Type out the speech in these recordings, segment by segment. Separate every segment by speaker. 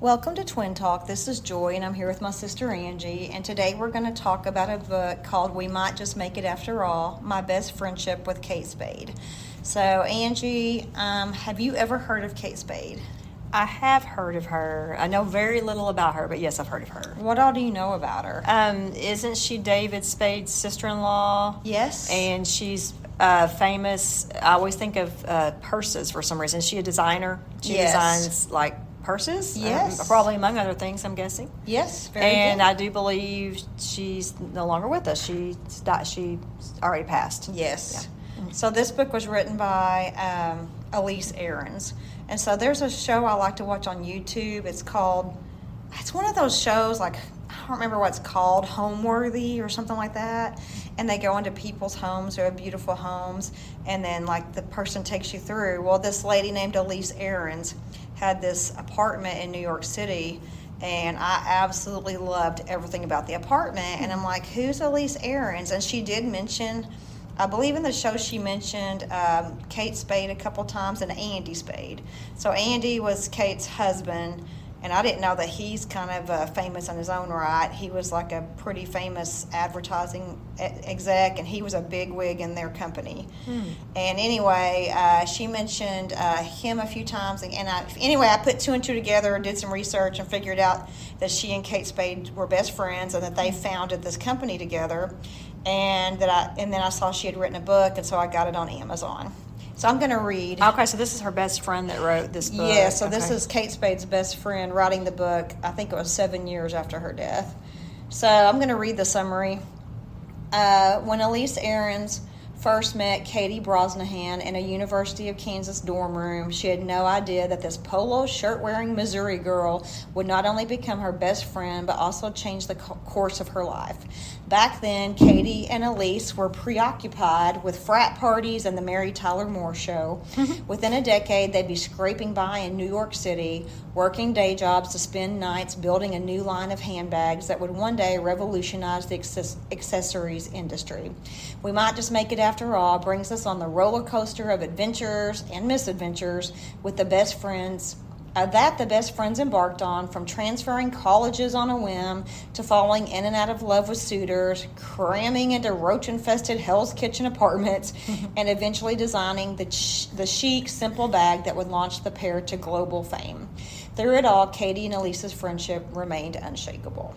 Speaker 1: Welcome to Twin Talk. This is Joy, and I'm here with my sister Angie. And today we're going to talk about a book called We Might Just Make It After All, My Best Friendship with Kate Spade. So, Angie, have you ever heard of Kate Spade?
Speaker 2: I have heard of her. I know very little about her, but yes, I've heard of her.
Speaker 1: What all do you know about her?
Speaker 2: Isn't she David Spade's sister-in-law?
Speaker 1: Yes.
Speaker 2: And she's famous. I always think of purses for some reason. Is she a designer? She designs like purses?
Speaker 1: Yes.
Speaker 2: Probably among other things, I'm guessing.
Speaker 1: Yes, very
Speaker 2: And
Speaker 1: good.
Speaker 2: I do believe she's no longer with us. She already passed.
Speaker 1: Yes.
Speaker 2: Yeah.
Speaker 1: So this book was written by Elise Aarons. And so there's a show I like to watch on YouTube. It's one of those shows, like, I don't remember what it's called, Homeworthy or something like that. And they go into people's homes who have beautiful homes, and then, like, the person takes you through. Well, this lady named Elise Aarons had this apartment in New York City, and I absolutely loved everything about the apartment. And I'm like, who's Elise Aarons? And she did mention, I believe in the show she mentioned Kate Spade a couple times and Andy Spade. So Andy was Kate's husband, and I didn't know that he's kind of famous in his own right. He was like a pretty famous advertising exec, and he was a bigwig in their company. And anyway, she mentioned him a few times. And I put two and two together and did some research and figured out that she and Kate Spade were best friends and that they founded this company together. And then I saw she had written a book, and so I got it on Amazon. So I'm going to read.
Speaker 2: Okay, so this is her best friend that wrote this book.
Speaker 1: Yeah, so this is Kate Spade's best friend writing the book. I think it was 7 years after her death. So I'm going to read the summary. When Elise Aarons first met Katie Brosnahan in a University of Kansas dorm room, she had no idea that this polo shirt-wearing Missouri girl would not only become her best friend, but also change the course of her life. Back then, Katie and Elise were preoccupied with frat parties and the Mary Tyler Moore Show. Within a decade, they'd be scraping by in New York City, working day jobs to spend nights building a new line of handbags that would one day revolutionize the accessories industry. We Might Just Make It After All brings us on the roller coaster of adventures and misadventures with the best friends the best friends embarked on, from transferring colleges on a whim to falling in and out of love with suitors, cramming into roach-infested Hell's Kitchen apartments, and eventually designing the chic, simple bag that would launch the pair to global fame. Through it all, Katie and Elise's friendship remained unshakable.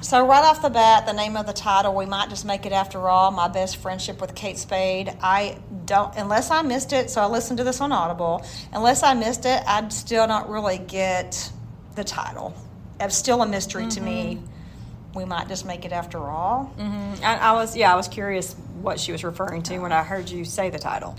Speaker 1: So right off the bat, the name of the title, We Might Just Make It After All, My Best Friendship with Kate Spade, unless I missed it, so I listened to this on Audible, unless I missed it, I'd still not really get the title. It's still a mystery to me. We Might Just Make It After All.
Speaker 2: I was curious what she was referring to when I heard you say the title.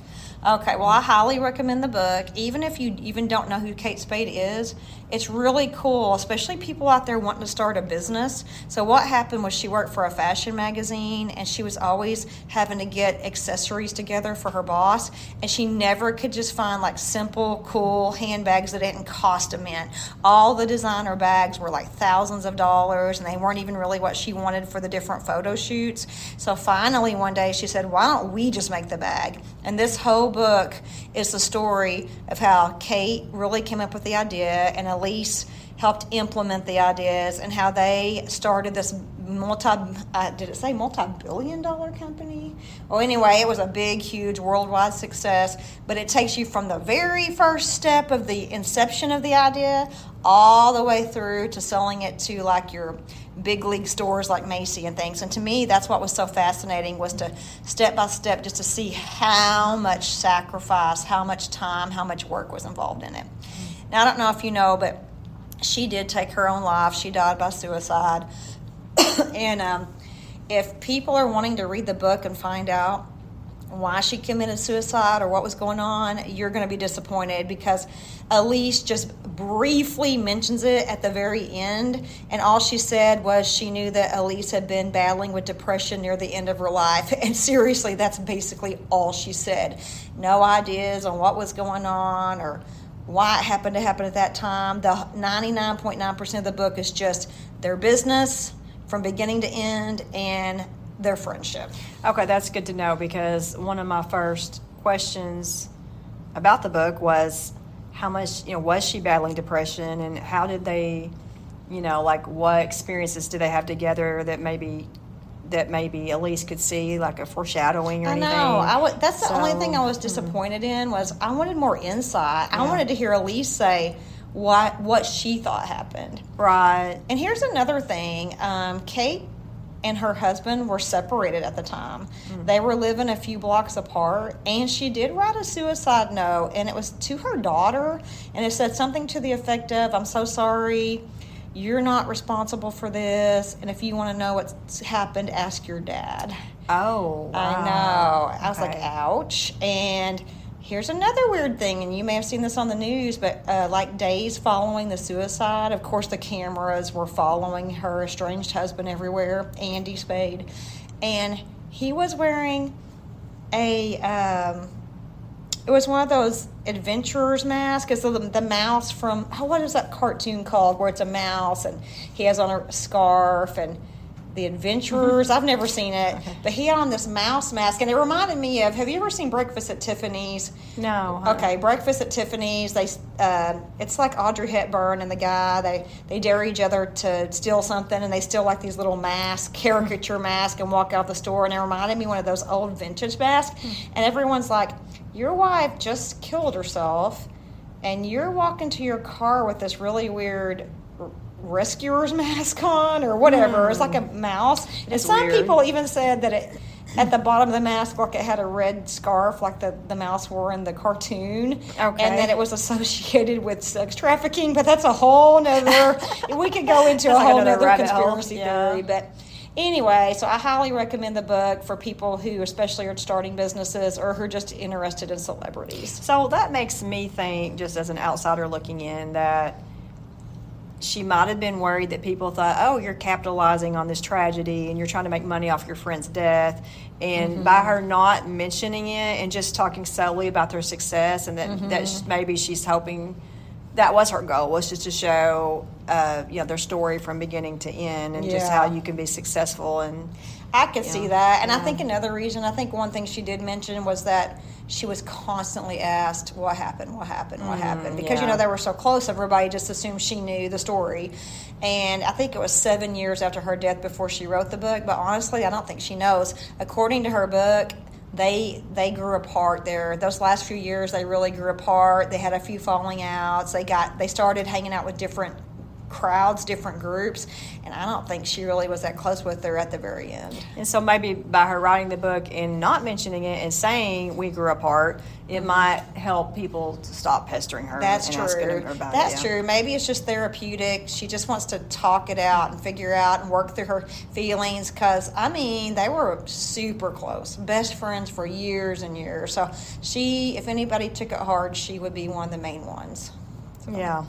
Speaker 1: Okay, well, I highly recommend the book. Even if you even don't know who Kate Spade is, it's really cool, especially people out there wanting to start a business. So what happened was she worked for a fashion magazine, and she was always having to get accessories together for her boss, and she never could just find like simple, cool handbags that didn't cost a mint. All the designer bags were like thousands of dollars, and they weren't even really what she wanted for the different photo shoots. So finally one day she said, why don't we just make the bag? And this whole book is the story of how Kate really came up with the idea and Elise helped implement the ideas, and how they started this multi-billion-dollar company? Well, anyway, it was a big, huge, worldwide success, but it takes you from the very first step of the inception of the idea all the way through to selling it to like your big league stores like Macy and things. And to me, that's what was so fascinating, was to step by step just to see how much sacrifice, how much time, how much work was involved in it. Now, I don't know if you know, but she did take her own life. She died by suicide. And if people are wanting to read the book and find out why she committed suicide or what was going on, you're going to be disappointed, because Elise just briefly mentions it at the very end, and all she said was she knew that Elise had been battling with depression near the end of her life. And seriously, that's basically all she said. No ideas on what was going on or why it happened to happen at that time. The 99.9% of the book is just their business from beginning to end and their friendship.
Speaker 2: Okay, that's good to know, because one of my first questions about the book was, how much, was she battling depression, and how did they, like what experiences do they have together that maybe Elise could see, like a foreshadowing or anything.
Speaker 1: I know. That's the only thing I was disappointed in, was I wanted more insight. I wanted to hear Elise say what she thought happened.
Speaker 2: Right.
Speaker 1: And here's another thing. Kate and her husband were separated at the time. They were living a few blocks apart, and she did write a suicide note, and it was to her daughter, and it said something to the effect of, "I'm so sorry. You're not responsible for this, and if you want to know what's happened, ask your dad."
Speaker 2: Oh, wow.
Speaker 1: I know. I was like, ouch. And here's another weird thing, and you may have seen this on the news, but like days following the suicide, of course the cameras were following her estranged husband everywhere, Kate Spade, and he was wearing it was one of those adventurer's masks. It's the mouse from, what is that cartoon called, where it's a mouse and he has on a scarf, and the adventurers, I've never seen it, but he had on this mouse mask, and it reminded me of, have you ever seen Breakfast at Tiffany's?
Speaker 2: No.
Speaker 1: Okay, Breakfast at Tiffany's, it's like Audrey Hepburn and the guy, they dare each other to steal something, and they steal like these little masks, caricature masks, and walk out the store, and it reminded me of one of those old vintage masks, and everyone's like, your wife just killed herself, and you're walking to your car with this really weird rescuer's mask on, or whatever. It's like a mouse. And some people even said that it, at the bottom of the mask, like it had a red scarf, like the mouse wore in the cartoon. Okay. And then it was associated with sex trafficking, but that's a whole nother, we could go into a whole nother conspiracy theory. But anyway, so I highly recommend the book for people who especially are starting businesses or who are just interested in celebrities.
Speaker 2: So that makes me think, just as an outsider looking in, that she might have been worried that people thought, oh, you're capitalizing on this tragedy and you're trying to make money off your friend's death. And by her not mentioning it and just talking solely about their success, and that maybe she's hoping, that was her goal, was just to show their story from beginning to end, and just how you can be successful. And
Speaker 1: I could see that. And I think another reason, I think one thing she did mention was that she was constantly asked, what happened? Because, they were so close, everybody just assumed she knew the story. And I think it was 7 years after her death before she wrote the book. But honestly, I don't think she knows. According to her book, they grew apart there. Those last few years, they really grew apart. They had a few falling outs. They started hanging out with different crowds, different groups, and I don't think she really was that close with her at the very end.
Speaker 2: And so maybe by her writing the book and not mentioning it and saying we grew apart, it might help people to stop pestering her.
Speaker 1: That's true.
Speaker 2: Asking her about
Speaker 1: That's true. Maybe it's just therapeutic. She just wants to talk it out and figure out and work through her feelings, because, they were super close, best friends for years and years. So she, if anybody took it hard, she would be one of the main ones. So.
Speaker 2: Yeah.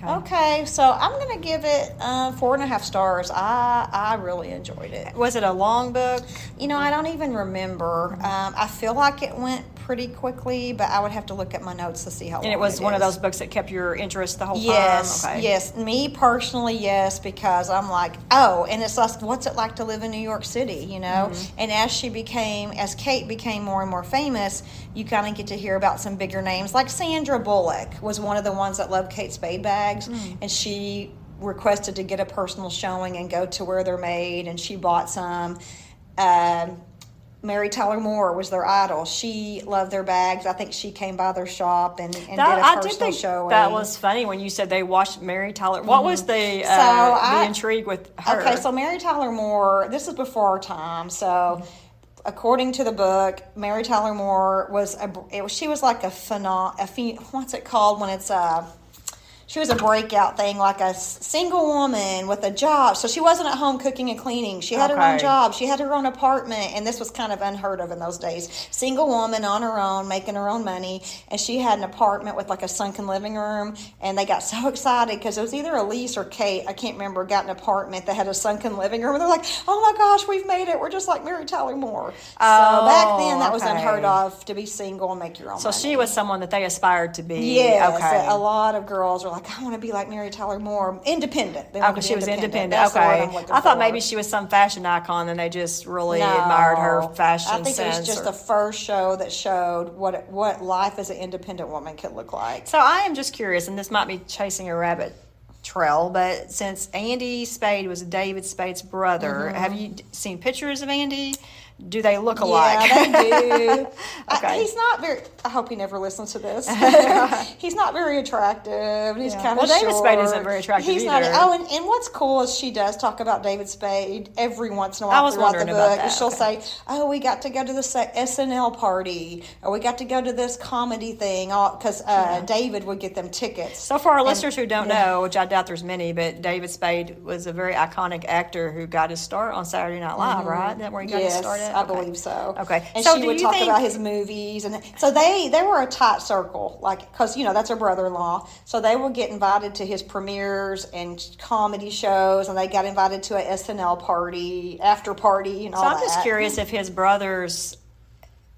Speaker 1: Okay, so I'm going to give it 4.5 stars. I really enjoyed it.
Speaker 2: Was it a long book?
Speaker 1: I don't even remember. I feel like it went pretty quickly, but I would have to look at my notes to see how long it is.
Speaker 2: And it was one of those books that kept your interest the whole time?
Speaker 1: Yes. Me personally, yes, because I'm like, oh, and it's like, what's it like to live in New York City, And as Kate became more and more famous, you kind of get to hear about some bigger names. Like Sandra Bullock was one of the ones that loved Kate Spade bags, and she requested to get a personal showing and go to where they're made, and she bought some. Mary Tyler Moore was their idol. She loved their bags. I think she came by their shop and did a personal showing.
Speaker 2: That was funny when you said they watched Mary Tyler. What was the intrigue with her?
Speaker 1: Okay, so Mary Tyler Moore, this is before our time. So according to the book, Mary Tyler Moore was she was like what's it called when it's she was a breakout thing, like a single woman with a job. So she wasn't at home cooking and cleaning. She had her own job. She had her own apartment, and this was kind of unheard of in those days. Single woman on her own, making her own money, and she had an apartment with like a sunken living room, and they got so excited because it was either Elise or Kate, I can't remember, got an apartment that had a sunken living room, and they're like, oh my gosh, we've made it. We're just like Mary Tyler Moore. So back then, that was unheard of, to be single and make your own money.
Speaker 2: So she was someone that they aspired to be.
Speaker 1: Yes, a lot of girls were like, I want to be like Mary Tyler Moore, independent. They
Speaker 2: Oh,
Speaker 1: wanted to
Speaker 2: because
Speaker 1: be
Speaker 2: she was independent.
Speaker 1: That's the word
Speaker 2: Okay.
Speaker 1: I'm looking
Speaker 2: I thought
Speaker 1: for.
Speaker 2: maybe she was some fashion icon and they just really
Speaker 1: No.
Speaker 2: admired her fashion
Speaker 1: I think
Speaker 2: sense.
Speaker 1: it was just the first show that showed what life as an independent woman could look like.
Speaker 2: So I am just curious, and this might be chasing a rabbit trail, but since Andy Spade was David Spade's brother, have you seen pictures of Andy? Do they look alike?
Speaker 1: Yeah, they do.
Speaker 2: Okay.
Speaker 1: He's not very. I hope he never listens to this. He's not very attractive. He's kind of
Speaker 2: Well, David
Speaker 1: short.
Speaker 2: Spade isn't very attractive
Speaker 1: He's
Speaker 2: either.
Speaker 1: Not. Oh, and what's cool is she does talk about David Spade every once in a while
Speaker 2: I was
Speaker 1: throughout the
Speaker 2: wondering
Speaker 1: book.
Speaker 2: about that.
Speaker 1: And she'll
Speaker 2: Okay.
Speaker 1: say, "Oh, we got to go to this SNL party, or we got to go to this comedy thing," because David would get them tickets.
Speaker 2: So for our listeners who don't know, which I doubt there's many, but David Spade was a very iconic actor who got his start on Saturday Night Live, right? Isn't that where he got his start at?
Speaker 1: I
Speaker 2: Okay.
Speaker 1: believe so.
Speaker 2: Okay.
Speaker 1: And
Speaker 2: So
Speaker 1: she
Speaker 2: do
Speaker 1: would
Speaker 2: you
Speaker 1: talk
Speaker 2: think-
Speaker 1: about his movies, and so they were a tight circle, like because that's her brother-in-law. So they would get invited to his premieres and comedy shows, and they got invited to a SNL party, after party, and all
Speaker 2: So
Speaker 1: that.
Speaker 2: I'm just curious if his brother's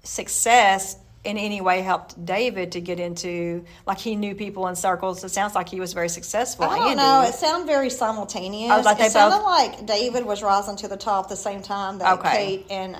Speaker 2: success in any way helped David to get into, like he knew people in circles. It sounds like he was very successful.
Speaker 1: I don't
Speaker 2: Andy.
Speaker 1: know. It sounded very simultaneous.
Speaker 2: Oh, like they
Speaker 1: it sounded
Speaker 2: both-
Speaker 1: like David was rising to the top at the same time that
Speaker 2: Okay.
Speaker 1: Kate and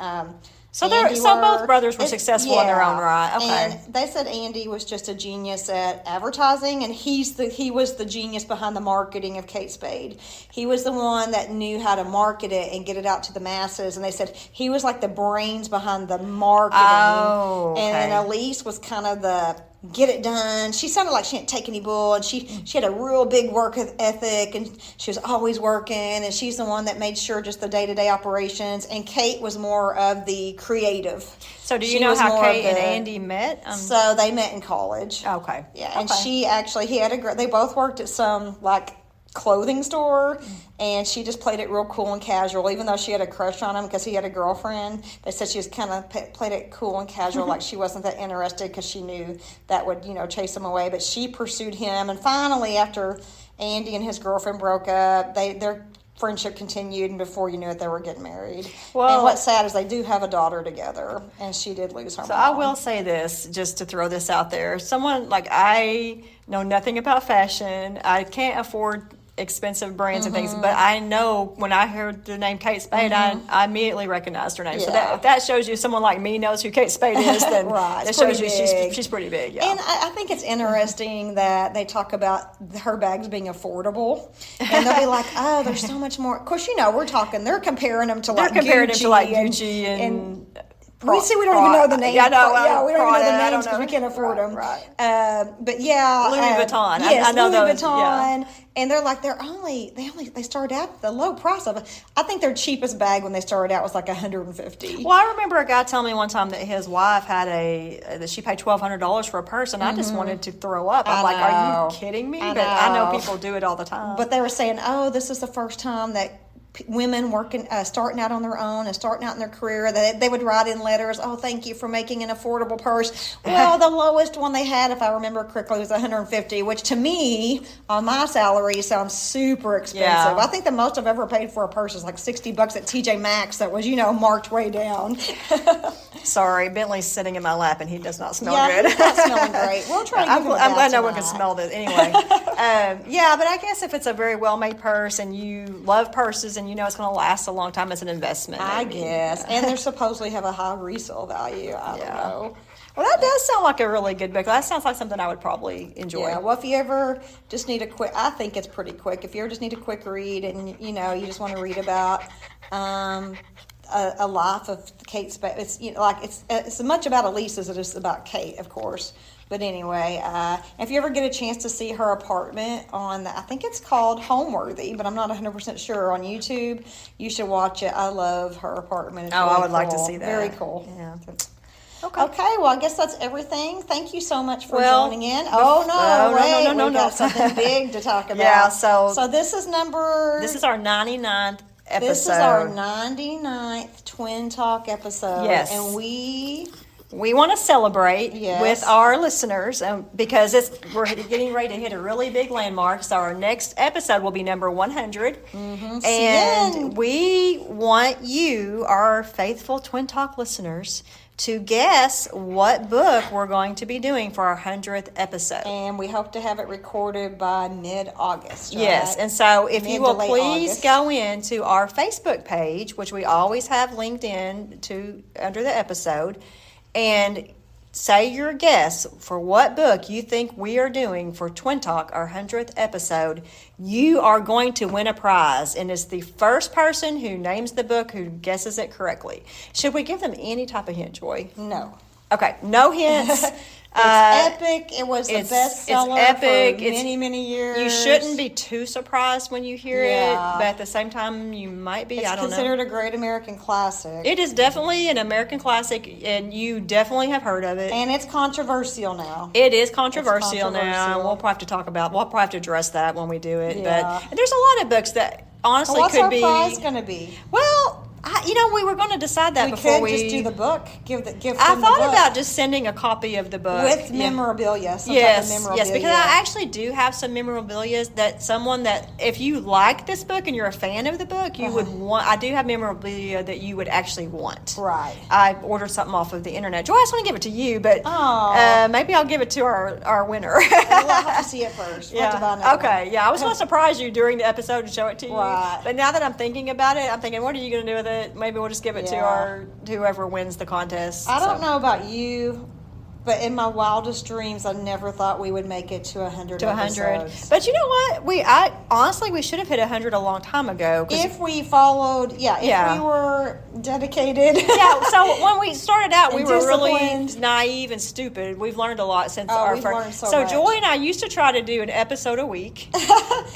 Speaker 2: So
Speaker 1: Andy
Speaker 2: so
Speaker 1: were.
Speaker 2: both brothers were successful in their
Speaker 1: yeah.
Speaker 2: own right. Okay.
Speaker 1: And they said Andy was just a genius at advertising, and he was the genius behind the marketing of Kate Spade. He was the one that knew how to market it and get it out to the masses. And they said he was like the brains behind the marketing.
Speaker 2: Oh, okay.
Speaker 1: And then Elise was kind of the get it done. She sounded like she didn't take any bull, and she had a real big work ethic, and she was always working, and she's the one that made sure just the day-to-day operations. And Kate was more of the creative.
Speaker 2: So do you
Speaker 1: She
Speaker 2: know
Speaker 1: was
Speaker 2: how
Speaker 1: more
Speaker 2: Kate
Speaker 1: of
Speaker 2: and
Speaker 1: the-
Speaker 2: Andy met?
Speaker 1: So they met in college.
Speaker 2: Okay.
Speaker 1: Yeah, and
Speaker 2: Okay.
Speaker 1: he had they both worked at some like clothing store, and she just played it real cool and casual, even though she had a crush on him because he had a girlfriend. They said she was kind of played it cool and casual, like she wasn't that interested because she knew that would chase him away. But she pursued him, and finally, after Andy and his girlfriend broke up, their friendship continued, and before you knew it, they were getting married.
Speaker 2: Well-
Speaker 1: and what's sad is they do have a daughter together, and she did lose her
Speaker 2: So
Speaker 1: mom.
Speaker 2: I will say this, just to throw this out there. Someone like I know nothing about fashion. I can't afford expensive brands and things, but I know when I heard the name Kate Spade, I immediately recognized her name. So
Speaker 1: Yeah.
Speaker 2: if that shows you someone like me knows who Kate Spade is, then
Speaker 1: Right,
Speaker 2: that
Speaker 1: it's
Speaker 2: shows
Speaker 1: pretty
Speaker 2: you
Speaker 1: big.
Speaker 2: she's pretty big. Yeah.
Speaker 1: And I think it's interesting that they talk about her bags being affordable, and they'll be like, "Oh, there's so much more." Of course, we're talking. They're comparing them to
Speaker 2: They're
Speaker 1: like
Speaker 2: comparing them to like
Speaker 1: and-
Speaker 2: Gucci and
Speaker 1: we see. We don't even know the names.
Speaker 2: Yeah, I know.
Speaker 1: Yeah, we don't even know
Speaker 2: Prada,
Speaker 1: the
Speaker 2: I don't
Speaker 1: names because
Speaker 2: know.
Speaker 1: we can't afford them.
Speaker 2: Right.
Speaker 1: But yeah,
Speaker 2: Louis Vuitton.
Speaker 1: Yes,
Speaker 2: I know
Speaker 1: Louis
Speaker 2: those,
Speaker 1: Vuitton.
Speaker 2: yeah.
Speaker 1: And they're like they started out at the low price of it. I think their cheapest bag when they started out was like $150.
Speaker 2: Well, I remember a guy telling me one time that his wife had that she paid $1,200 for a purse, and I just wanted to throw up. I'm like, are you kidding me? But I know people do it all the time.
Speaker 1: But they were saying, "Oh, this is the first time that women working, starting out on their own and starting out in their career, that they would write in letters, 'Oh, thank you for making an affordable purse.'" Well, the lowest one they had, if I remember correctly, was $150, which to me, on my salary, sounds super expensive.
Speaker 2: Yeah.
Speaker 1: I think the most I've ever paid for a purse is like $60 at TJ Maxx. That was, marked way down.
Speaker 2: Sorry, Bentley's sitting in my lap, and he does not smell
Speaker 1: Yeah,
Speaker 2: good.
Speaker 1: he's not smelling great. We'll try to give him a
Speaker 2: I'm glad
Speaker 1: bath
Speaker 2: no one can
Speaker 1: tonight.
Speaker 2: smell this. Anyway, yeah, but I guess if it's a very well-made purse and you love purses and you know it's going to last a long time, it's an investment.
Speaker 1: I
Speaker 2: maybe.
Speaker 1: guess. And they supposedly have a high resale value. I don't know.
Speaker 2: Well, that does sound like a really good book. That sounds like something I would probably enjoy.
Speaker 1: Yeah, well, if you ever just need I think it's pretty quick. If you ever just need a quick read and, you just want to read about a life of Kate Spade, it's, it's as much about Elise as it is about Kate, of course. But anyway, if you ever get a chance to see her apartment I think it's called Homeworthy, but I'm not 100% sure, on YouTube, you should watch it. I love her apartment. It's
Speaker 2: Oh, I
Speaker 1: really
Speaker 2: would like to
Speaker 1: cool.
Speaker 2: see that.
Speaker 1: Very cool.
Speaker 2: Yeah.
Speaker 1: Okay, well, I guess that's everything. Thank you so much for
Speaker 2: Well,
Speaker 1: joining in. Oh, no, wait,
Speaker 2: no,
Speaker 1: we've got
Speaker 2: no.
Speaker 1: something big to talk about.
Speaker 2: Yeah, so
Speaker 1: this is
Speaker 2: This is our 99th episode.
Speaker 1: This is our 99th Twin Talk episode.
Speaker 2: Yes.
Speaker 1: And we
Speaker 2: want to celebrate
Speaker 1: Yes.
Speaker 2: with our listeners because we're getting ready to hit a really big landmark. So our next episode will be number 100.
Speaker 1: Mm-hmm.
Speaker 2: And we want you, our faithful Twin Talk listeners, to guess what book we're going to be doing for our 100th episode.
Speaker 1: And we hope to have it recorded by mid-August, right?
Speaker 2: Yes, and so if you will please
Speaker 1: August.
Speaker 2: go into our Facebook page, which we always have linked in to under the episode, and say your guess for what book you think we are doing for Twin Talk, our 100th episode. You are going to win a prize, and it's the first person who names the book who guesses it correctly. Should we give them any type of hint, Joy?
Speaker 1: No.
Speaker 2: Okay, no hints.
Speaker 1: It's epic. It was the bestseller
Speaker 2: it's epic.
Speaker 1: for many, many years.
Speaker 2: You shouldn't be too surprised when you hear
Speaker 1: Yeah.
Speaker 2: it, but at the same time, you might be.
Speaker 1: It's
Speaker 2: I don't know.
Speaker 1: considered a great American classic.
Speaker 2: It is definitely an American classic, and you definitely have heard of it.
Speaker 1: And it's controversial now.
Speaker 2: It is controversial now.
Speaker 1: controversial.
Speaker 2: We'll probably have to address that when we do it.
Speaker 1: Yeah.
Speaker 2: But there's a lot of books that honestly
Speaker 1: What's
Speaker 2: could
Speaker 1: our
Speaker 2: be.
Speaker 1: prize going to be?
Speaker 2: Well, we were going to decide that
Speaker 1: We
Speaker 2: before
Speaker 1: could just do the book. Give them
Speaker 2: I
Speaker 1: the
Speaker 2: thought
Speaker 1: book.
Speaker 2: about just sending a copy of the book
Speaker 1: with
Speaker 2: Yeah.
Speaker 1: memorabilia. Some
Speaker 2: Yes,
Speaker 1: type of memorabilia.
Speaker 2: yes, because I actually do have some memorabilia that if you like this book and you're a fan of the book, you would want. I do have memorabilia that you would actually want.
Speaker 1: Right.
Speaker 2: I ordered something off of the internet. Joy, I just want to give it to you, but
Speaker 1: Aw.
Speaker 2: maybe I'll give it to our winner.
Speaker 1: We'll have to see it first. We'll have to buy another
Speaker 2: Okay.
Speaker 1: one.
Speaker 2: Yeah, I was going to surprise you during the episode and show it to you.
Speaker 1: Right.
Speaker 2: But now that I'm thinking about it, I'm thinking, what are you going to do with it? Maybe we'll just give it to
Speaker 1: Yeah.
Speaker 2: whoever wins the contest.
Speaker 1: I don't
Speaker 2: So.
Speaker 1: know about you, but in my wildest dreams, I never thought we would make it to 100
Speaker 2: To 100.
Speaker 1: episodes.
Speaker 2: But you know what? Honestly, we should have hit 100 a long time ago. 'Cause
Speaker 1: If we followed, if we were dedicated.
Speaker 2: yeah, so when we started out, we
Speaker 1: And
Speaker 2: were really
Speaker 1: disciplined.
Speaker 2: naive and stupid. We've learned a lot since
Speaker 1: Oh,
Speaker 2: our
Speaker 1: we've
Speaker 2: first.
Speaker 1: learned so much.
Speaker 2: Joy and I used to try to do an episode a week,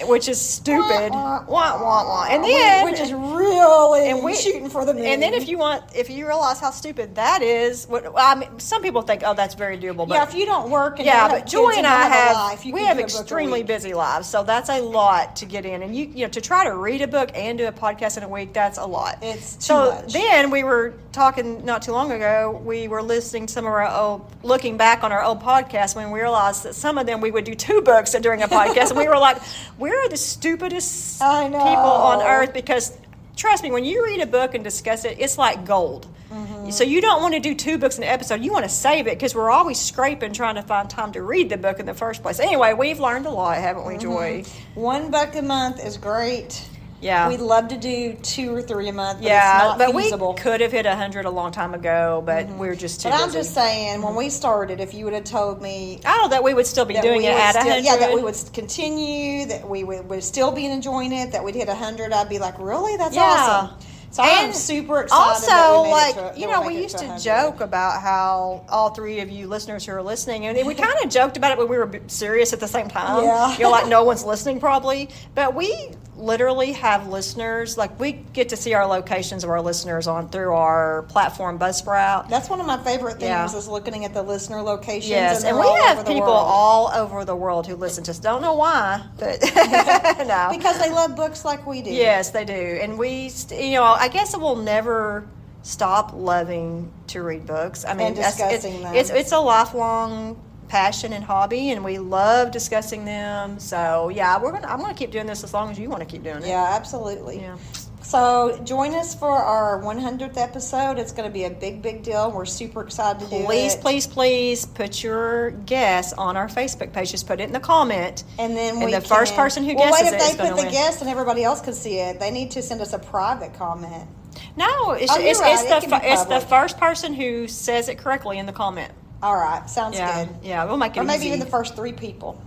Speaker 2: which is stupid.
Speaker 1: Wah,
Speaker 2: Wah, wah, wah. And then
Speaker 1: we're just really
Speaker 2: and we
Speaker 1: shooting for the moon.
Speaker 2: And then if you realize how stupid that is, I mean, some people think, oh, that's very doable. But
Speaker 1: if you don't work and
Speaker 2: yeah,
Speaker 1: don't
Speaker 2: but
Speaker 1: have
Speaker 2: Joy
Speaker 1: kids
Speaker 2: and
Speaker 1: don't
Speaker 2: I
Speaker 1: have a life, you
Speaker 2: we
Speaker 1: can
Speaker 2: have
Speaker 1: do a book a
Speaker 2: extremely
Speaker 1: week.
Speaker 2: busy lives, so that's a lot to get in. And you know to try to read a book and do a podcast in a week, that's a lot.
Speaker 1: It's too
Speaker 2: so
Speaker 1: much.
Speaker 2: then we were talking not too long ago. We were listening to some of our looking back on our old podcasts when we realized that some of them we would do 2 books during a podcast, and we were like, we're the stupidest
Speaker 1: I know.
Speaker 2: people on earth because. Trust me, when you read a book and discuss it, it's like gold.
Speaker 1: Mm-hmm.
Speaker 2: So you don't want to do 2 books in an episode. You want to save it because we're always scraping trying to find time to read the book in the first place. Anyway, we've learned a lot, haven't we, Joy?
Speaker 1: 1 book a month is great.
Speaker 2: Yeah.
Speaker 1: We'd love to do 2 or 3 a month, but
Speaker 2: Yeah,
Speaker 1: it's not
Speaker 2: but
Speaker 1: feasible.
Speaker 2: we could have hit 100 a long time ago, but we're just too
Speaker 1: But
Speaker 2: busy.
Speaker 1: I'm just saying, when we started, if you would have told me
Speaker 2: Oh, that we would still be
Speaker 1: that
Speaker 2: doing
Speaker 1: we
Speaker 2: it
Speaker 1: would
Speaker 2: at
Speaker 1: still,
Speaker 2: 100.
Speaker 1: yeah, that we would continue, that we would still be enjoying it, that we'd hit 100, I'd be like, really? That's
Speaker 2: Yeah.
Speaker 1: awesome. So I'm
Speaker 2: And
Speaker 1: super excited.
Speaker 2: Also,
Speaker 1: that we made
Speaker 2: like,
Speaker 1: it to,
Speaker 2: you
Speaker 1: that
Speaker 2: know,
Speaker 1: we'll
Speaker 2: we
Speaker 1: make it
Speaker 2: used to
Speaker 1: 100.
Speaker 2: joke about how all 3 of you listeners who are listening, and we kind of joked about it when we were serious at the same time.
Speaker 1: Yeah.
Speaker 2: You know, like no one's listening probably. But we literally have listeners, like we get to see our locations of our listeners through our platform Buzzsprout.
Speaker 1: That's one of my favorite things
Speaker 2: Yeah.
Speaker 1: is looking at the listener locations.
Speaker 2: Yes, and
Speaker 1: they're
Speaker 2: we
Speaker 1: all
Speaker 2: have
Speaker 1: over the
Speaker 2: people
Speaker 1: world.
Speaker 2: all over the world who listen to us. Don't know why, but no.
Speaker 1: Because they love books like we do.
Speaker 2: Yes, they do. And I guess it will never stop loving to read books. I mean,
Speaker 1: And discussing them.
Speaker 2: It's a lifelong passion and hobby, and we love discussing them. So, yeah, I'm going to keep doing this as long as you want to keep doing it.
Speaker 1: Yeah, absolutely.
Speaker 2: Yeah.
Speaker 1: So join us for our 100th episode. It's going to be a big, big deal. We're super excited to do
Speaker 2: Please,
Speaker 1: it.
Speaker 2: please put your guess on our Facebook page. Just put it in the comment.
Speaker 1: And then
Speaker 2: And
Speaker 1: we
Speaker 2: the first person who
Speaker 1: well,
Speaker 2: guesses
Speaker 1: wait,
Speaker 2: it
Speaker 1: if
Speaker 2: is
Speaker 1: they
Speaker 2: gonna
Speaker 1: put the
Speaker 2: win.
Speaker 1: guess and everybody else can see it, they need to send us a private comment.
Speaker 2: No, it's
Speaker 1: Oh, you're right. It can be
Speaker 2: it's the
Speaker 1: public.
Speaker 2: first person who says it correctly in the comment.
Speaker 1: All right, sounds
Speaker 2: Yeah,
Speaker 1: good.
Speaker 2: yeah, we'll make it
Speaker 1: Or maybe
Speaker 2: easy.
Speaker 1: even the first 3 people.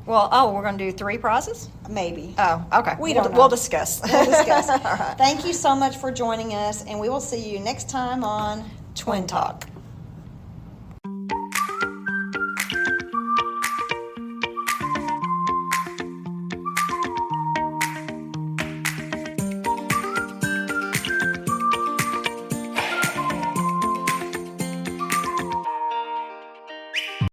Speaker 2: Well, we're going to do 3 prizes?
Speaker 1: Maybe.
Speaker 2: Oh, okay.
Speaker 1: We'll
Speaker 2: We'll discuss.
Speaker 1: We'll discuss.
Speaker 2: All right.
Speaker 1: Thank you so much for joining us, and we will see you next time on
Speaker 2: Twin Talk.